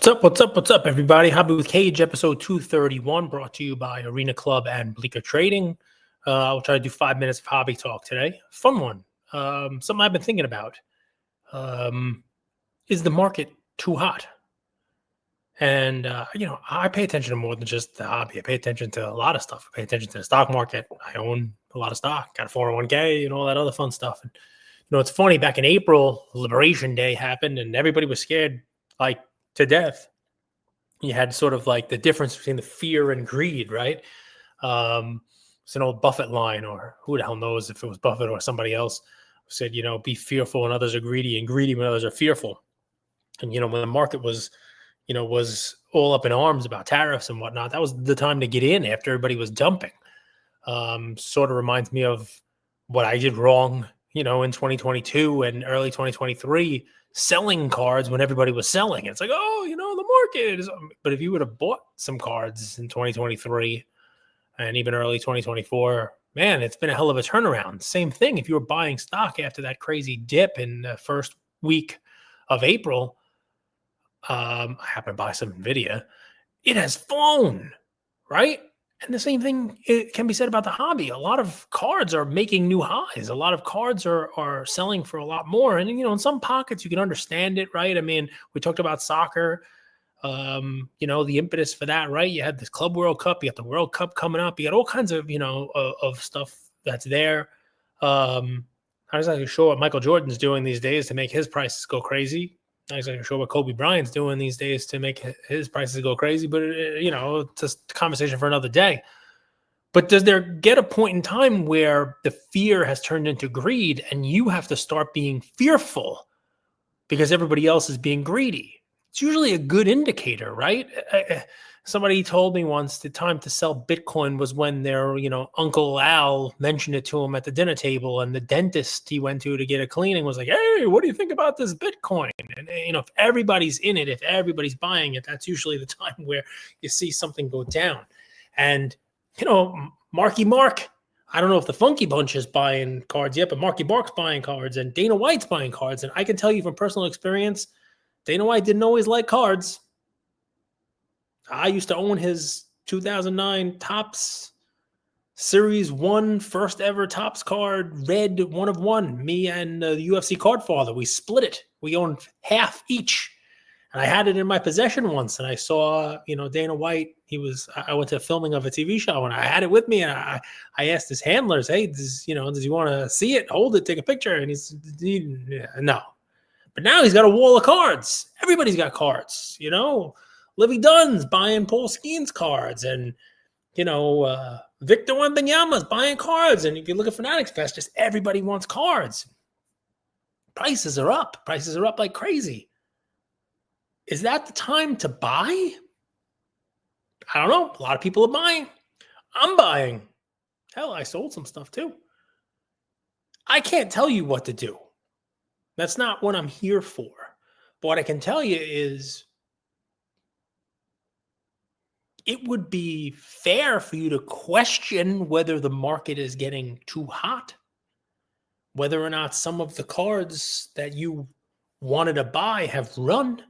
What's up? What's up? What's up, everybody? Hobby with Cage, episode 231, brought to you by Arena Club and Bleecker Trading. I'll try to do 5 minutes of hobby talk today. Fun one. Something I've been thinking about. Is the market too hot? And, I pay attention to more than just the hobby. I pay attention to a lot of stuff. I pay attention to the stock market. I own a lot of stock, got a 401k and all that other fun stuff. And, it's funny, back in April, Liberation Day happened and everybody was scared, like, to death. You had sort of like the difference between the fear and greed, right? It's an old Buffett line, or who the hell knows if it was Buffett or somebody else who said, be fearful when others are greedy, and greedy when others are fearful. And, when the market was all up in arms about tariffs and whatnot, that was the time to get in after everybody was dumping. Sort of reminds me of what I did wrong, in 2022 and early 2023, selling cards when everybody was selling. It's like, the market is. But if you would have bought some cards in 2023 and even early 2024, man, it's been a hell of a turnaround. Same thing. If you were buying stock after that crazy dip in the first week of April, I happen to buy some Nvidia, it has flown, right? And the same thing it can be said about the hobby. A lot of cards are making new highs. A lot of cards are selling for a lot more. And, in some pockets, you can understand it, right? I mean, we talked about soccer, the impetus for that, right? You had this Club World Cup. You got the World Cup coming up. You got all kinds of, of stuff that's there. I'm not exactly sure what Michael Jordan's doing these days to make his prices go crazy. Not exactly sure what Kobe Bryant's doing these days to make his prices go crazy, but, it's just a conversation for another day. But does there get a point in time where the fear has turned into greed and you have to start being fearful because everybody else is being greedy? It's usually a good indicator, right? Somebody told me once the time to sell Bitcoin was when their, Uncle Al mentioned it to him at the dinner table, and the dentist he went to get a cleaning was like, hey, what do you think about this Bitcoin? And, if everybody's in it, if everybody's buying it, that's usually the time where you see something go down. And, Marky Mark, I don't know if the Funky Bunch is buying cards yet, but Marky Mark's buying cards and Dana White's buying cards. And I can tell you from personal experience, Dana White didn't always like cards. I used to own his 2009 Topps Series 1 first ever Topps card, red 1 of 1. Me and the UFC card father, we split it. We owned half each. And I had it in my possession once, and I saw, Dana White. I went to a filming of a TV show, and I had it with me, and I asked his handlers, hey, does he want to see it, hold it, take a picture? And no. But now he's got a wall of cards. Everybody's got cards, Livy Dunn's buying Paul Skeens cards, and Victor Wembanyama's buying cards. And if you look at Fanatics Fest, just everybody wants cards. Prices are up. Prices are up like crazy. Is that the time to buy? I don't know. A lot of people are buying. I'm buying. Hell, I sold some stuff too. I can't tell you what to do. That's not what I'm here for. But what I can tell you is, it would be fair for you to question whether the market is getting too hot, whether or not some of the cards that you wanted to buy have run.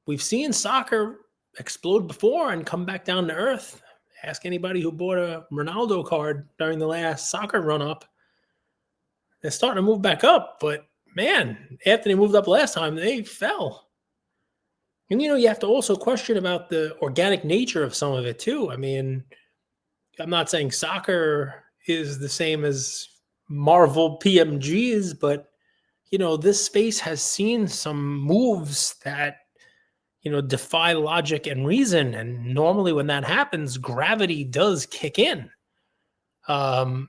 We've seen soccer explode before and come back down to earth. Ask anybody who bought a Ronaldo card during the last soccer run-up. They're starting to move back up, but man, after they moved up last time, they fell. And, you have to also question about the organic nature of some of it, too. I mean, I'm not saying soccer is the same as Marvel PMGs, but, this space has seen some moves that, defy logic and reason. And normally when that happens, gravity does kick in. I've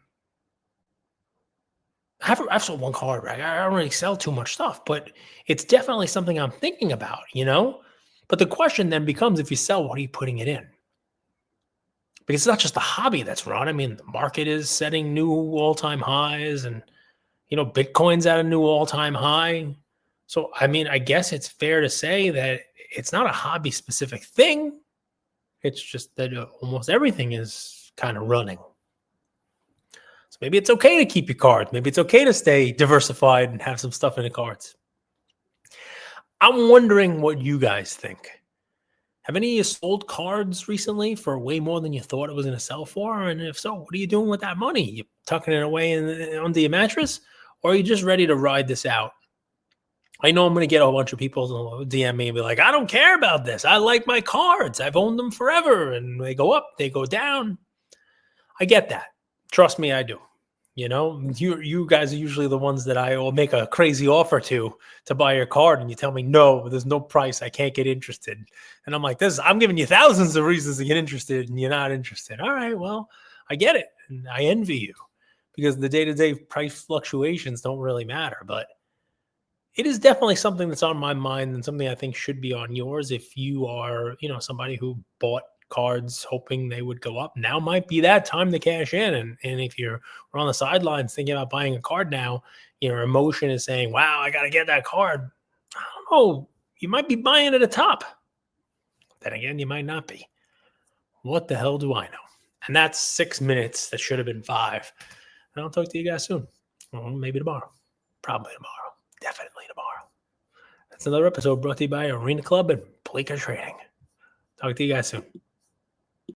sold one card, right? I don't really sell too much stuff, but it's definitely something I'm thinking about, But the question then becomes, if you sell, what are you putting it in? Because it's not just the hobby that's run. I mean, the market is setting new all-time highs, and, Bitcoin's at a new all-time high. So, I mean, I guess it's fair to say that it's not a hobby-specific thing. It's just that almost everything is kind of running. So maybe it's okay to keep your cards. Maybe it's okay to stay diversified and have some stuff in the cards. I'm wondering what you guys think. Have any of you sold cards recently for way more than you thought it was going to sell for? And if so, what are you doing with that money? You tucking it away under your mattress, or are you just ready to ride this out? I know I'm going to get a bunch of people to DM me and be like, I don't care about this. I like my cards. I've owned them forever. And they go up, they go down. I get that. Trust me, I do. You guys are usually the ones that I will make a crazy offer to buy your card, and you tell me no, there's no price, I can't get interested. And I'm like, I'm giving you thousands of reasons to get interested, and you're not interested. All right, well, I get it, and I envy you because the day-to-day price fluctuations don't really matter. But it is definitely something that's on my mind and something I think should be on yours. If you are, somebody who bought cards hoping they would go up, now might be that time to cash in. And if you're on the sidelines thinking about buying a card now, your emotion is saying, wow, I got to get that card. I don't know. You might be buying at a top. Then again, you might not be. What the hell do I know? And that's 6 minutes. That should have been 5. And I'll talk to you guys soon. Well, maybe tomorrow. Probably tomorrow. Definitely tomorrow. That's another episode brought to you by Arena Club and Bleaker Trading. Talk to you guys soon.